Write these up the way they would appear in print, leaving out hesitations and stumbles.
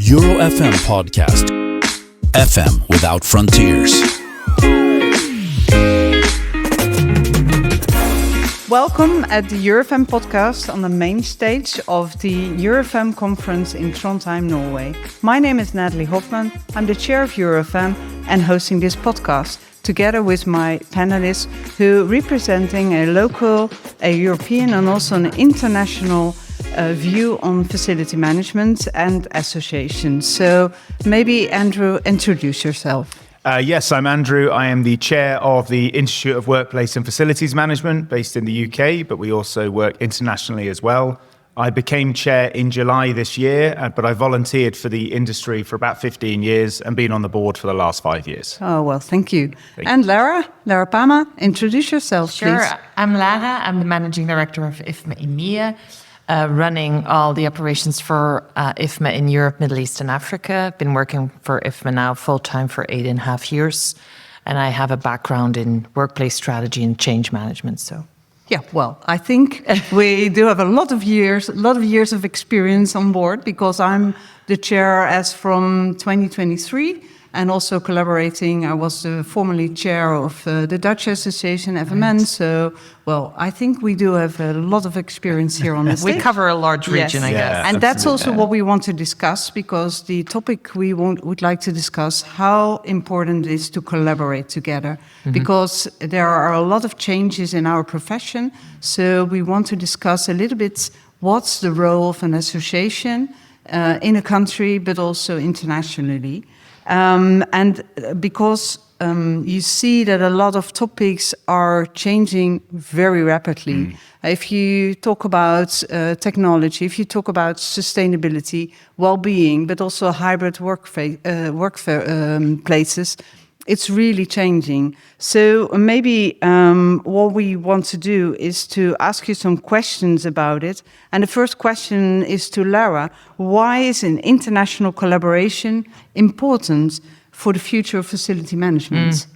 EuroFM podcast. FM without frontiers. Welcome at the EuroFM podcast on the main stage of the EuroFM Conference in Trondheim, Norway. My name is Natalie Hofman. I'm the chair of EuroFM and hosting this podcast together with my panelists who representing a local, a European and also an international view on facility management and associations. So maybe Andrew, introduce yourself. Yes, I'm Andrew. I am the chair of the Institute of Workplace and Facilities Management based in the UK, but we also work internationally as well. I became chair in July this year, but I volunteered for the industry for about 15 years and been on the board for the last 5 years. Oh, well, thank you. And Lara Paemen, introduce yourself, Sure. please. I'm Lara. I'm the managing director of IFMA EMEA, running all the operations for IFMA in Europe, Middle East and Africa. Been working for IFMA now full-time for 8.5 years. And I have a background in workplace strategy and change management, so... Yeah, well, I think we do have a lot of years of experience on board because I'm the chair as from 2023 and also collaborating. I was formerly chair of the Dutch Association, FMN. Right. So, well, I think we do have a lot of experience here on this. We cover a large region, yes. I guess. Yeah, and that's also what we want to discuss because the topic we would like to discuss how important it is to collaborate together because there are a lot of changes in our profession. So we want to discuss a little bit what's the role of an association in a country, but also internationally. And because you see that a lot of topics are changing very rapidly. If you talk about technology, if you talk about sustainability, well-being, but also hybrid workplaces, it's really changing. So maybe what we want to do is to ask you some questions about it. And the first question is to Lara. Why is an international collaboration important for the future of facility management?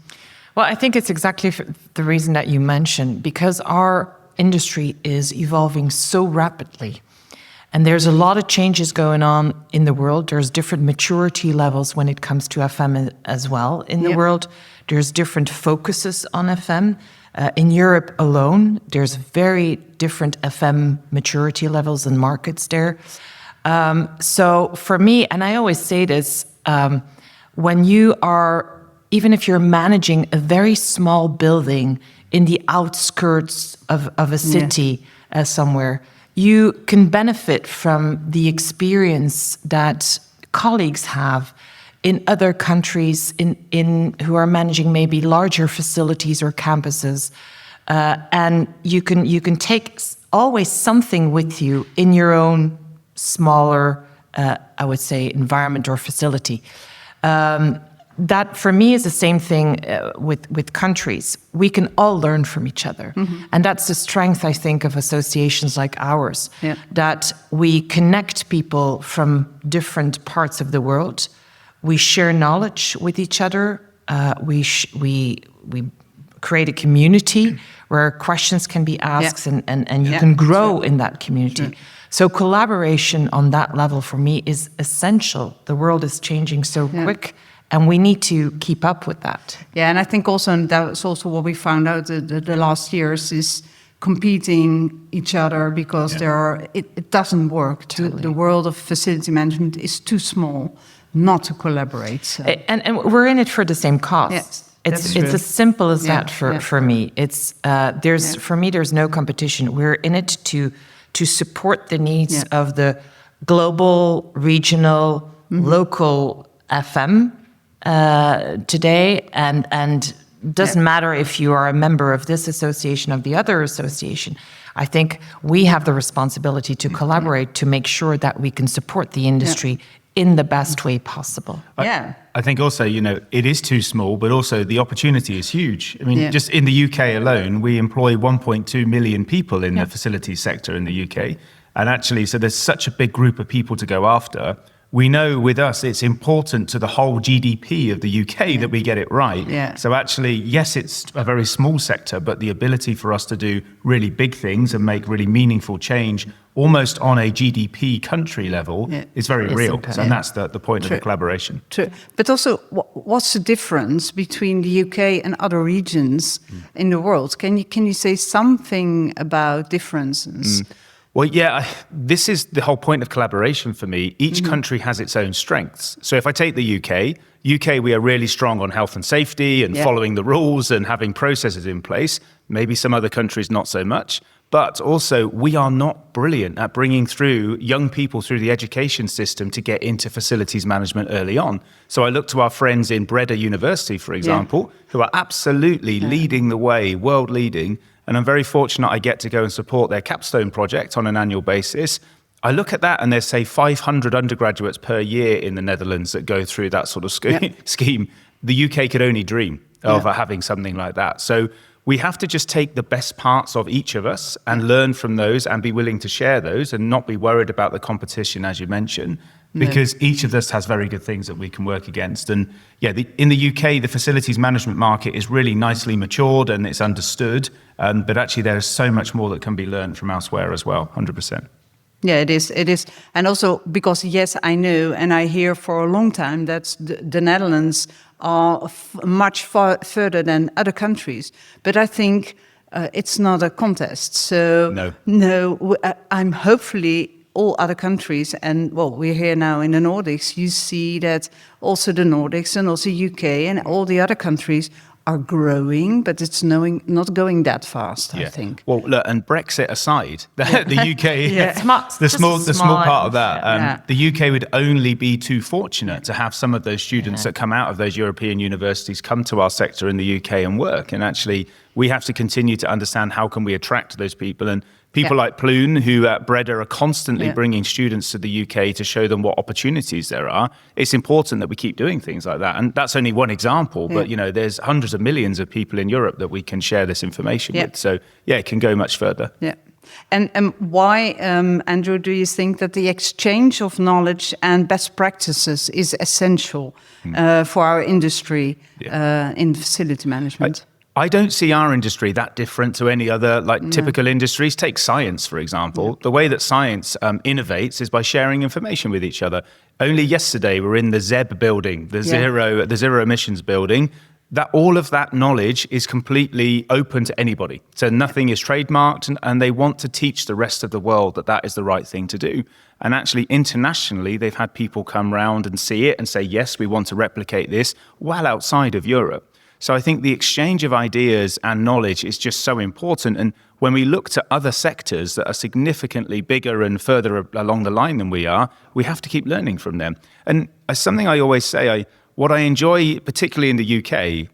Well, I think it's exactly the reason that you mentioned, because our industry is evolving so rapidly. And there's a lot of changes going on in the world. There's different maturity levels when it comes to FM as well in the world. There's different focuses on FM. In Europe alone, there's very different FM maturity levels and markets there. So for me, and I always say this, when you are, even if you're managing a very small building in the outskirts of a city somewhere, you can benefit from the experience that colleagues have in other countries in who are managing maybe larger facilities or campuses, and you can take always something with you in your own smaller, I would say, environment or facility. That for me is the same thing with countries. We can all learn from each other. And that's the strength, I think, of associations like ours, that we connect people from different parts of the world. We share knowledge with each other. We create a community where questions can be asked and you can grow in that community. So collaboration on that level for me is essential. The world is changing so quick. And we need to keep up with that. Yeah, and I think also, and that's also what we found out the last years, is competing each other because it doesn't work. Totally. The world of facility management is too small not to collaborate. So. And we're in it for the same cause. Yes, it's as simple as that for me. It's for me there's no competition. We're in it to support the needs of the global, regional, local FM. Today, and doesn't matter if you are a member of this association, of the other association. I think we have the responsibility to collaborate to make sure that we can support the industry in the best way possible. I think also, it is too small, but also the opportunity is huge. I mean, just in the UK alone, we employ 1.2 million people in the facilities sector in the UK. And actually, so there's such a big group of people to go after. we know with us, it's important to the whole GDP of the UK that we get it right. Yeah. So actually, yes, it's a very small sector, but the ability for us to do really big things and make really meaningful change almost on a GDP country level is very real. So, and that's the point of the collaboration. True. But also, what's the difference between the UK and other regions in the world? Can you say something about differences? Well, yeah, this is the whole point of collaboration for me. Each country has its own strengths. So if I take the UK, we are really strong on health and safety and following the rules and having processes in place. Maybe some other countries not so much. But also, we are not brilliant at bringing through young people through the education system to get into facilities management early on. So I look to our friends in Breda University, for example, who are absolutely leading the way, world leading. And I'm very fortunate I get to go and support their capstone project on an annual basis. I look at that and there's, say, 500 undergraduates per year in the Netherlands that go through that sort of scheme. The UK could only dream of having something like that. So we have to just take the best parts of each of us and learn from those and be willing to share those and not be worried about the competition, as you mentioned, because each of us has very good things that we can work against. And in the UK, the facilities management market is really nicely matured and it's understood. But actually, there is so much more that can be learned from elsewhere as well, 100%. Yeah, it is. It is. And also because, yes, I know and I hear for a long time that the Netherlands are much further than other countries. But I think it's not a contest. So, no, I'm hopefully all other countries, and well, we're here now in the Nordics, you see that also the Nordics and also UK and all the other countries are growing, but it's not going that fast, I think. Well, look, and Brexit aside, the UK, the small part of that, the UK would only be too fortunate to have some of those students that come out of those European universities come to our sector in the UK and work. And actually, we have to continue to understand how can we attract those people. And people like Ploon, who at Breda are constantly bringing students to the UK to show them what opportunities there are. It's important that we keep doing things like that. And that's only one example, but there's hundreds of millions of people in Europe that we can share this information with. So it can go much further. Yeah. And why, Andrew, do you think that the exchange of knowledge and best practices is essential for our industry in facility management? I don't see our industry that different to any other typical industries. Take science, for example. The way that science innovates is by sharing information with each other. Only yesterday, we're in the ZEB building, the zero emissions building. That all of that knowledge is completely open to anybody. So nothing is trademarked, and they want to teach the rest of the world that that is the right thing to do. And actually, internationally, they've had people come round and see it and say, yes, we want to replicate this well outside of Europe. So I think the exchange of ideas and knowledge is just so important. And when we look to other sectors that are significantly bigger and further along the line than we are, we have to keep learning from them. And as something I always say, what I enjoy, particularly in the UK,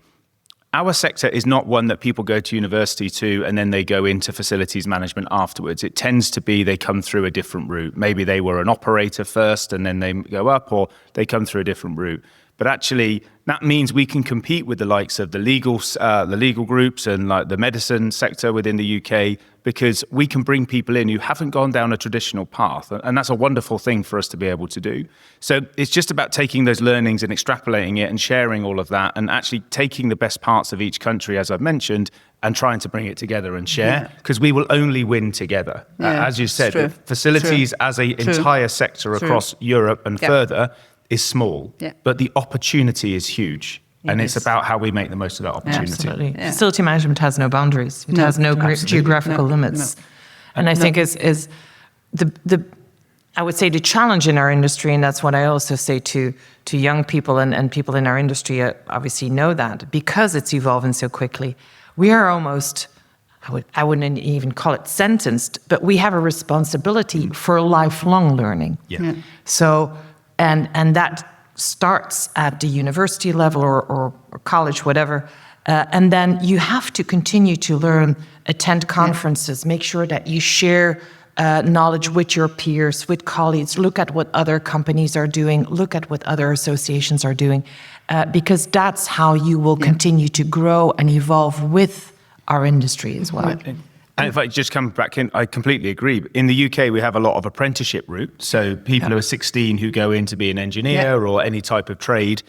our sector is not one that people go to university to and then they go into facilities management afterwards. It tends to be they come through a different route. Maybe they were an operator first and then they go up, or they come through a different route. But actually, that means we can compete with the likes of the legal groups and like the medicine sector within the UK, because we can bring people in who haven't gone down a traditional path. And that's a wonderful thing for us to be able to do. So it's just about taking those learnings and extrapolating it and sharing all of that, and actually taking the best parts of each country, as I've mentioned, and trying to bring it together and share, because we will only win together. As you said, facilities as an entire sector across Europe and further is small, but the opportunity is huge. And it's about how we make the most of that opportunity. Absolutely. Yeah. Facility management has no boundaries. It has no geographical limits. No. And I think is the I would say the challenge in our industry, and that's what I also say to young people and people in our industry obviously know that, because it's evolving so quickly, we are almost, I wouldn't even call it sentenced, but we have a responsibility for lifelong learning. So, and that starts at the university level or college, whatever. And then you have to continue to learn, attend conferences, make sure that you share knowledge with your peers, with colleagues, look at what other companies are doing, look at what other associations are doing, because that's how you will continue to grow and evolve with our industry as well. And if I just come back in, I completely agree. In the UK, we have a lot of apprenticeship route. So people who are 16 who go in to be an engineer or any type of trade,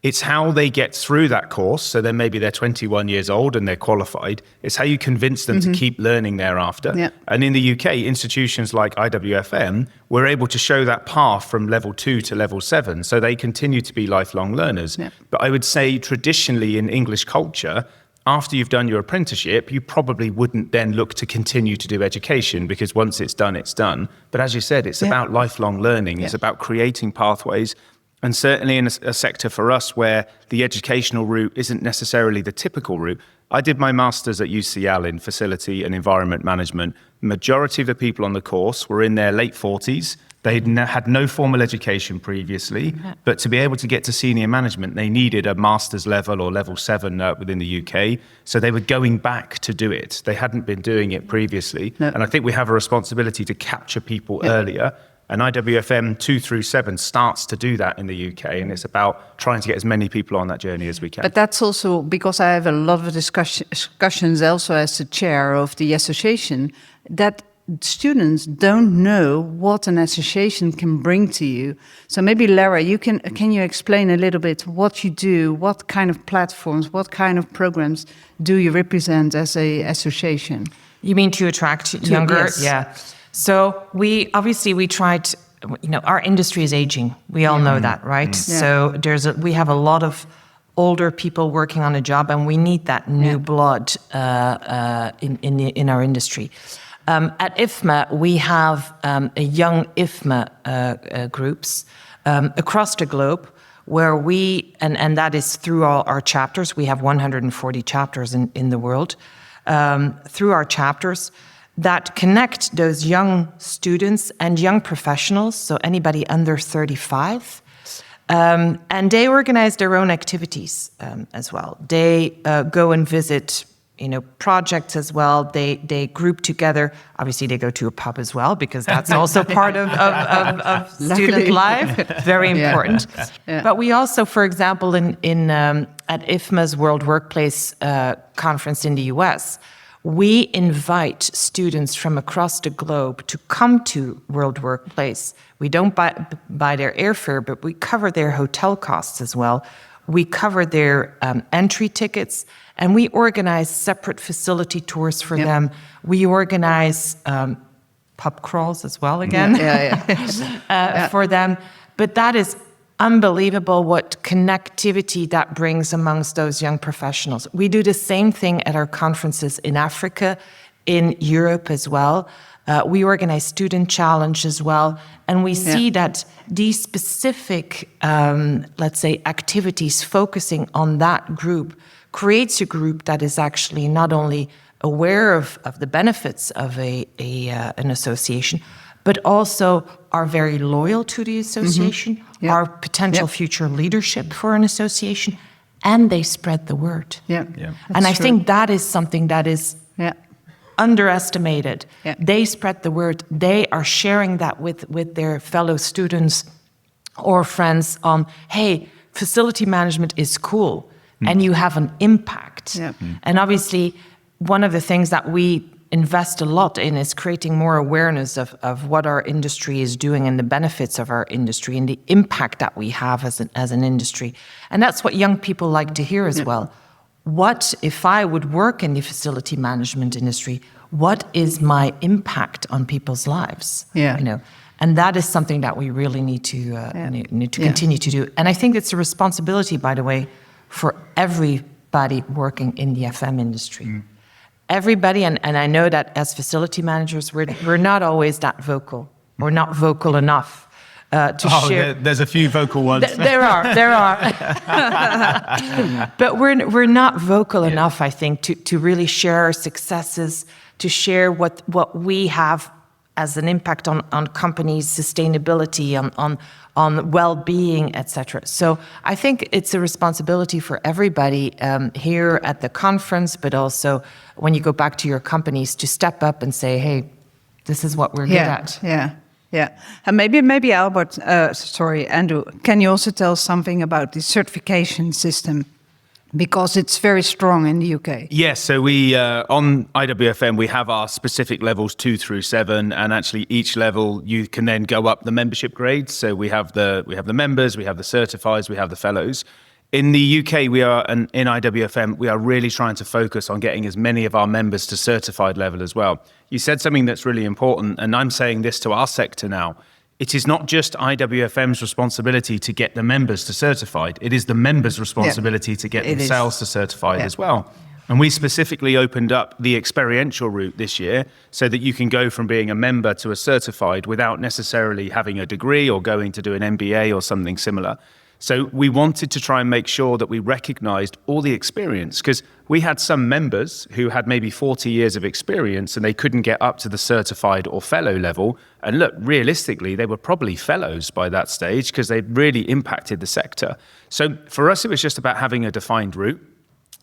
it's how they get through that course. So then maybe they're 21 years old and they're qualified. It's how you convince them to keep learning thereafter. Yeah. And in the UK, institutions like IWFM were able to show that path from level 2 to level 7. So they continue to be lifelong learners. Yeah. But I would say traditionally in English culture, after you've done your apprenticeship, you probably wouldn't then look to continue to do education because once it's done, it's done. But as you said, it's about lifelong learning. It's about creating pathways. And certainly in a sector for us where the educational route isn't necessarily the typical route. I did my master's at UCL in facility and environment management. Majority of the people on the course were in their late 40s. They had no formal education previously, but to be able to get to senior management, they needed a master's level or level 7 within the UK. So they were going back to do it. They hadn't been doing it previously. No. And I think we have a responsibility to capture people earlier. And IWFM 2 through 7 starts to do that in the UK. And it's about trying to get as many people on that journey as we can. But that's also because I have a lot of discussions also as the chair of the association, that students don't know what an association can bring to you. So maybe Lara, can you explain a little bit what you do, what kind of platforms, what kind of programs do you represent as a association? You mean to attract younger? Yes. Yeah. So we tried, our industry is aging. We all know that, right? So we have a lot of older people working on a job, and we need that new blood in our industry. At IFMA, we have a young IFMA groups across the globe where and that is through all our chapters. We have 140 chapters in the world. Through our chapters, that connect those young students and young professionals, so anybody under 35. And they organize their own activities as well. They go and visit, projects as well. They group together. Obviously, they go to a pub as well, because that's also part of student life. Very important. But we also, for example, at IFMA's World Workplace Conference in the US, we invite students from across the globe to come to World Workplace. We don't buy their airfare, but we cover their hotel costs as well. We cover their entry tickets, and we organize separate facility tours for them. We organize pub crawls as well again for them. But that is unbelievable what connectivity that brings amongst those young professionals. We do the same thing at our conferences in Africa, in Europe as well. We organize student challenge as well. And we see that these specific, let's say, activities focusing on that group creates a group that is actually not only aware of the benefits of an association, but also are very loyal to the association, are potential future leadership for an association, and they spread the word. And I think that is something that is underestimated. They spread the word. They are sharing that with their fellow students or friends on, hey, facility management is cool, and you have an impact. And obviously, one of the things that we invest a lot in is creating more awareness of what our industry is doing and the benefits of our industry and the impact that we have as an industry. And that's what young people like to hear as well. What if I would work in the facility management industry? What is my impact on people's lives? And that is something that we really need to continue to do. And I think it's a responsibility, by the way, for everybody working in the FM industry. Everybody, and I know that as facility managers, we're not always that vocal, or not vocal enough to share. There's a few vocal ones. There are. But we're not vocal enough, I think, to really share our successes, to share what we have as an impact on companies' sustainability, on well-being, etc. So I think it's a responsibility for everybody here at the conference, but also when you go back to your companies to step up and say, hey, this is what we're good at. And maybe Albert, Andrew, can you also tell something about the certification system? Because it's very strong in the UK. Yes, so we on IWFM we have our specific levels 2 through 7, and actually each level you can then go up the membership grades. So we have the members, we have the certifieds, we have the fellows. In the UK, we are, and in IWFM, we are really trying to focus on getting as many of our members to certified level as well. You said something that's really important, and I'm saying this to our sector now. It is not just IWFM's responsibility to get the members to certified. It is the members' responsibility to get themselves to certified as well. And we specifically opened up the experiential route this year so that you can go from being a member to a certified without necessarily having a degree or going to do an MBA or something similar. So we wanted to try and make sure that we recognized all the experience, because we had some members who had maybe 40 years of experience and they couldn't get up to the certified or fellow level. And look, realistically, they were probably fellows by that stage because they'd really impacted the sector. So for us, it was just about having a defined route.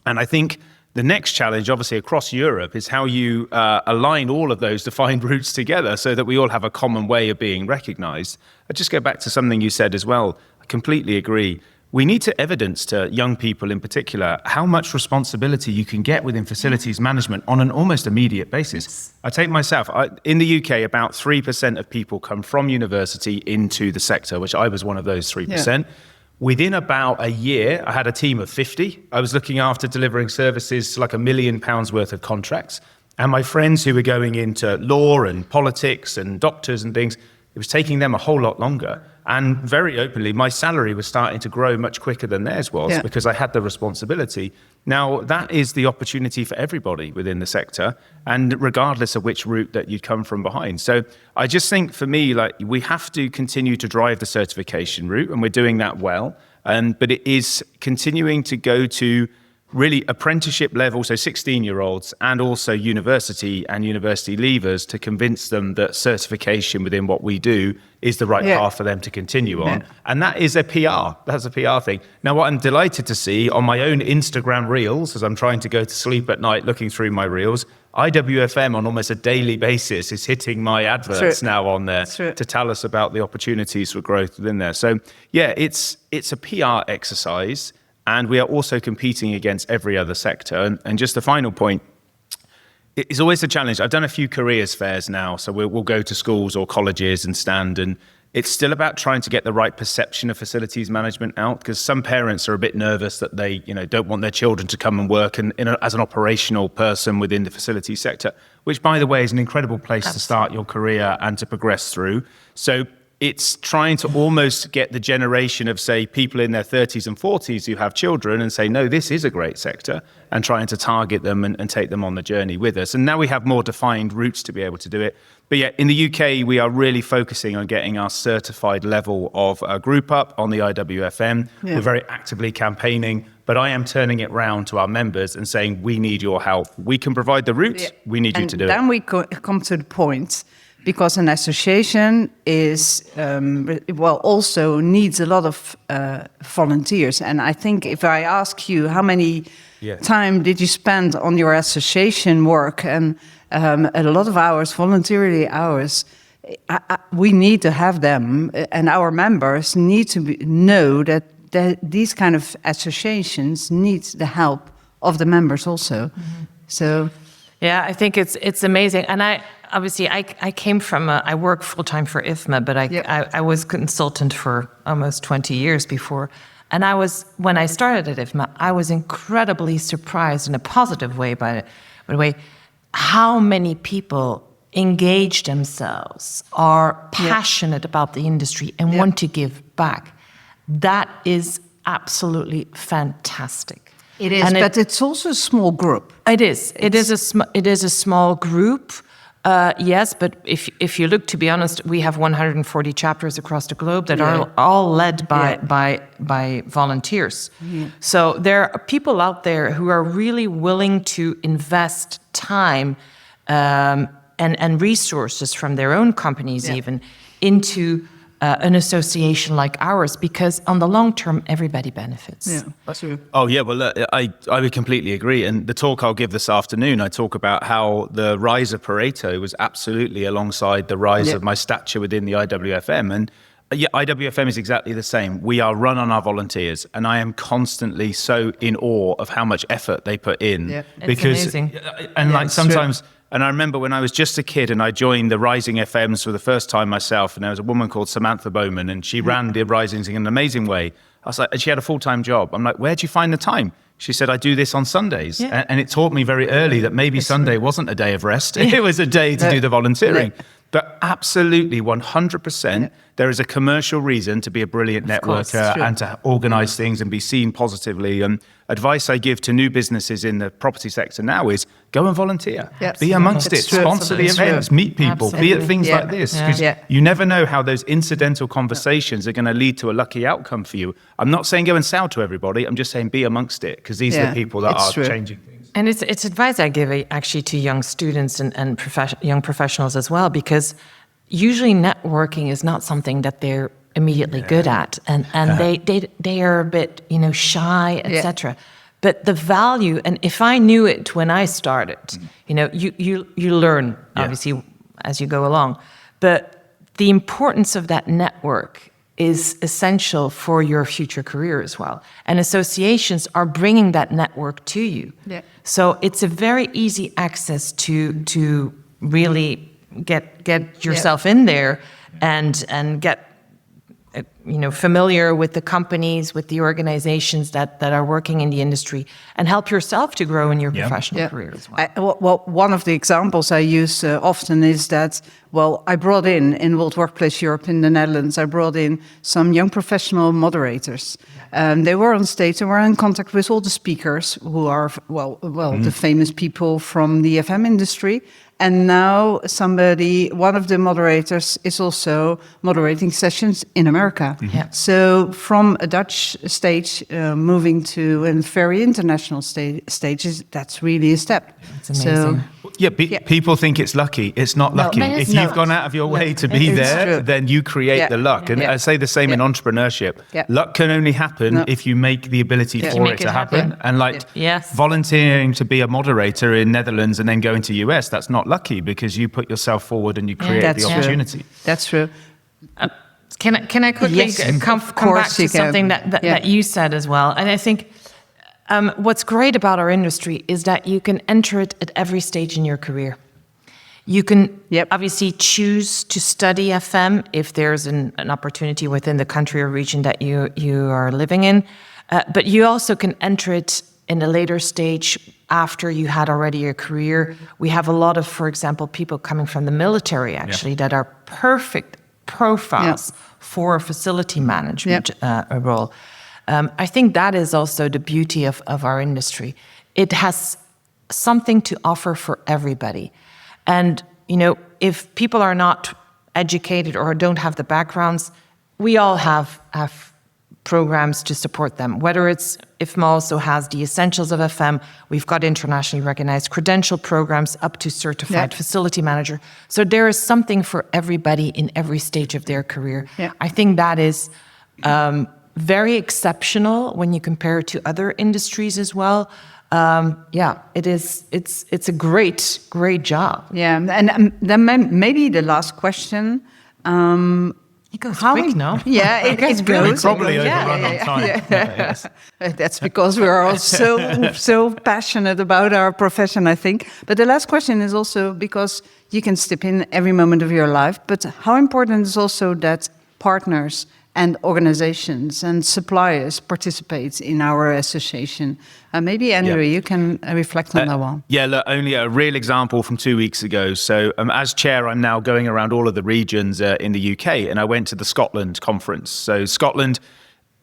And I think the next challenge, obviously, across Europe is how you align all of those defined routes together so that we all have a common way of being recognized. I'll just go back to something you said as well. Completely agree. We need to evidence to young people in particular how much responsibility you can get within facilities management on an almost immediate basis. I take myself, in the UK, about 3% of people come from university into the sector, which I was one of those 3%. Yeah. Within about a year, I had a team of 50. I was looking after delivering services to like £1 million worth of contracts. And my friends who were going into law and politics and doctors and things, it was taking them a whole lot longer. And very openly, my salary was starting to grow much quicker than theirs was because I had the responsibility. Now, that is the opportunity for everybody within the sector, and regardless of which route that you'd come from behind. So I just think for me, like, we have to continue to drive the certification route, and we're doing that well. But it is continuing to go to really apprenticeship level, so 16-year-olds, and also university and university leavers, to convince them that certification within what we do is the right path for them to continue on. And that is a PR. That's a PR thing. Now, what I'm delighted to see on my own Instagram reels, as I'm trying to go to sleep at night looking through my reels, IWFM on almost a daily basis is hitting my adverts now on there to tell us about the opportunities for growth within there. So, yeah, it's a PR exercise. And we are also competing against every other sector. And just the final point, it's always a challenge. I've done a few careers fairs now, so we'll go to schools or colleges and stand, and it's still about trying to get the right perception of facilities management out, because some parents are a bit nervous that they don't want their children to come and work as an operational person within the facilities sector, which, by the way, is an incredible place to start your career and to progress through. So it's trying to almost get the generation of, say, people in their 30s and 40s who have children and say, no, this is a great sector, and trying to target them and take them on the journey with us. And now we have more defined routes to be able to do it. But yeah, in the UK, we are really focusing on getting our certified level of group up on the IWFM. Yeah. We're very actively campaigning, but I am turning it round to our members and saying, we need your help. We can provide the routes, we need you to do it. Then we come to the point, because an association is, also needs a lot of volunteers. And I think if I ask you how many time did you spend on your association work, and a lot of hours, voluntary hours, we need to have them, and our members need to know that these kind of associations need the help of the members also. Mm-hmm. So, yeah, I think it's amazing. And I came from I work full time for IFMA, but I was consultant for almost 20 years before. And when I started at IFMA, I was incredibly surprised in a positive way by the way how many people engage themselves, are passionate about the industry, and want to give back. That is absolutely fantastic. It is, but it's also a small group. It is. It is a small group. Yes, but if you look, to be honest, we have 140 chapters across the globe that are all led by volunteers. Yeah. So there are people out there who are really willing to invest time and resources from their own companies even into an association like ours, because on the long term, everybody benefits. Yeah, that's true. Oh, yeah, well, I would completely agree. And the talk I'll give this afternoon, I talk about how the rise of Pareto was absolutely alongside the rise of my stature within the IWFM. And Yeah, IWFM is exactly the same. We are run on our volunteers, and I am constantly so in awe of how much effort they put in. Yeah. It's amazing. And Yeah, like it's sometimes, and I remember when I was just a kid and I joined the Rising FMs for the first time myself, and there was a woman called Samantha Bowman, and she ran the Risings in an amazing way. I was like, and she had a full-time job. I'm like, where'd you find the time? She said, I do this on Sundays. Yeah. And it taught me very early that maybe Sunday wasn't a day of rest. It was a day to do the volunteering. But absolutely, 100%, there is a commercial reason to be a brilliant networker and to organize things and be seen positively. And advice I give to new businesses in the property sector now is go and volunteer. Yes. Be amongst It's it, true. sponsor the It's true. events, meet people, be at things Yeah. like this. Yeah. Because Yeah. you never know how those incidental conversations are going to lead to a lucky outcome for you. I'm not saying go and sell to everybody. I'm just saying be amongst it, because these are the people that It's are true. changing things. And it's advice I give actually to young students and young professionals as well, because usually networking is not something that they're immediately good at, and they are a bit shy, etc. But the value, and if I knew it when I started, you learn obviously as you go along, but the importance of that network is essential for your future career as well. And associations are bringing that network to you. Yeah. So it's a very easy access to really get yourself in there and get familiar with the companies, with the organizations that are working in the industry, and help yourself to grow in your professional career as well. Well, one of the examples I use often is that, I brought in World Workplace Europe in the Netherlands, I brought in some young professional moderators. They were on stage, they were in contact with all the speakers who are, the famous people from the FM industry. And now one of the moderators is also moderating sessions in America. Yeah. So from a Dutch stage, moving to a very international stages, that's really a step. It's amazing. People think it's lucky. It's not lucky. but it's If you've not. gone out of your way to be It's there, true. then you create the luck. And I say the same in entrepreneurship. Yeah. Luck can only happen if you make the ability You for make it it to happen. happen. And Yes. volunteering to be a moderator in Netherlands and then going to US, that's not lucky, because you put yourself forward and you create That's the true. opportunity. That's true. Can I quickly Yes, come of back course to you can. something that you said as well? And I think what's great about our industry is that you can enter it at every stage in your career. You can obviously choose to study FM if there's an opportunity within the country or region that you are living in, but you also can enter it in a later stage after you had already a career. We have a lot of, for example, people coming from the military actually that are perfect profiles for a facility management role. I think that is also the beauty of our industry. It has something to offer for everybody. And, if people are not educated or don't have the backgrounds, we all have programs to support them. Whether it's IFMA also has the Essentials of FM, we've got internationally recognized credential programs up to certified facility manager. So there is something for everybody in every stage of their career. Yeah. I think that is very exceptional when you compare it to other industries as well. It is. It's a great job. Yeah, and then maybe the last question. It goes quick, no? Yeah, it goes. Probably overrun on time. Yes. That's because we are all so passionate about our profession, I think. But the last question is also because you can step in every moment of your life, but how important is also that partners and organizations and suppliers participate in our association? Maybe, Andrew, you can reflect on that one. Yeah, look, only a real example from 2 weeks ago. So as chair, I'm now going around all of the regions in the UK, and I went to the Scotland conference. So Scotland,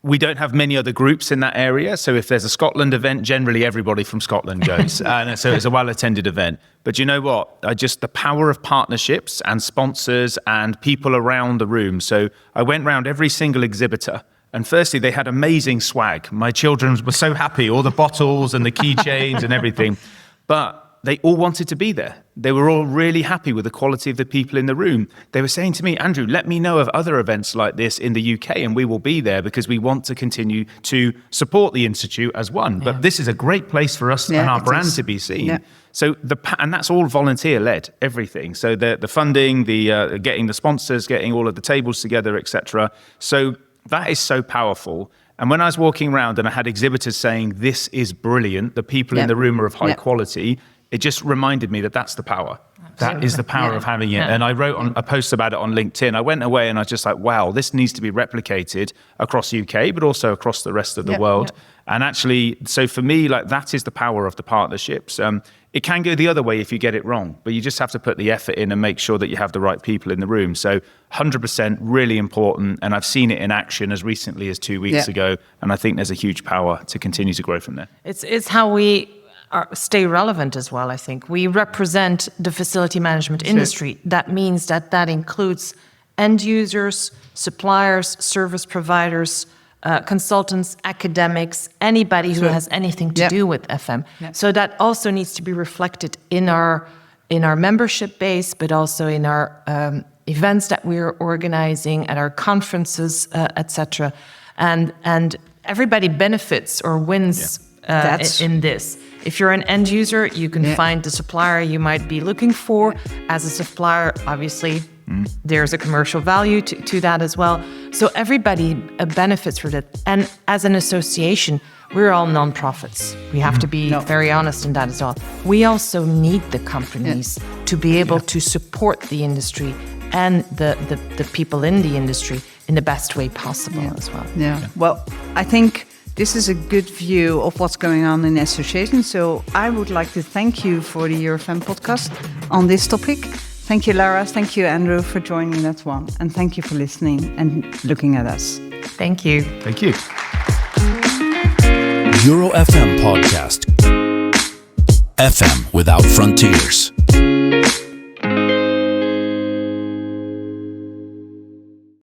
we don't have many other groups in that area. So if there's a Scotland event, generally everybody from Scotland goes. And so it's a well-attended event. But you know what? The power of partnerships and sponsors and people around the room. So I went round every single exhibitor. And firstly, they had amazing swag. My children were so happy, all the bottles and the keychains and everything. But they all wanted to be there. They were all really happy with the quality of the people in the room. They were saying to me, Andrew, let me know of other events like this in the UK and we will be there because we want to continue to support the Institute as one. But this is a great place for us and our brand to be seen. Yeah. So and that's all volunteer-led, everything. So the funding, the getting the sponsors, getting all of the tables together, etc. So that is so powerful. And when I was walking around and I had exhibitors saying, this is brilliant, the people in the room are of high quality, it just reminded me that that's the power. Absolutely. That is the power of having it. And I wrote on a post about it on LinkedIn. I went away and I was just like, wow, this needs to be replicated across UK, but also across the rest of the world. And actually, so for me, like that is the power of the partnerships. It can go the other way if you get it wrong, but you just have to put the effort in and make sure that you have the right people in the room. So 100% really important. And I've seen it in action as recently as 2 weeks ago. And I think there's a huge power to continue to grow from there. It's how we stay relevant as well, I think. We represent the facility management industry. That means that includes end users, suppliers, service providers, consultants, academics, anybody who has anything to do with FM. So that also needs to be reflected in our membership base, but also in our events that we're organizing, at our conferences, etc. And everybody benefits or wins in this. If you're an end user, you can find the supplier you might be looking for. As a supplier, obviously, there's a commercial value to that as well. So everybody benefits from it. And as an association, we're all non-profits. We have to be very honest in that as well. We also need the companies to be able to support the industry and the people in the industry in the best way possible as well. Well, I think this is a good view of what's going on in the association. So I would like to thank you for the EuroFM podcast on this topic. Thank you, Lara. Thank you, Andrew, for joining that one. And thank you for listening and looking at us. Thank you. Thank you. EuroFM podcast. FM without frontiers.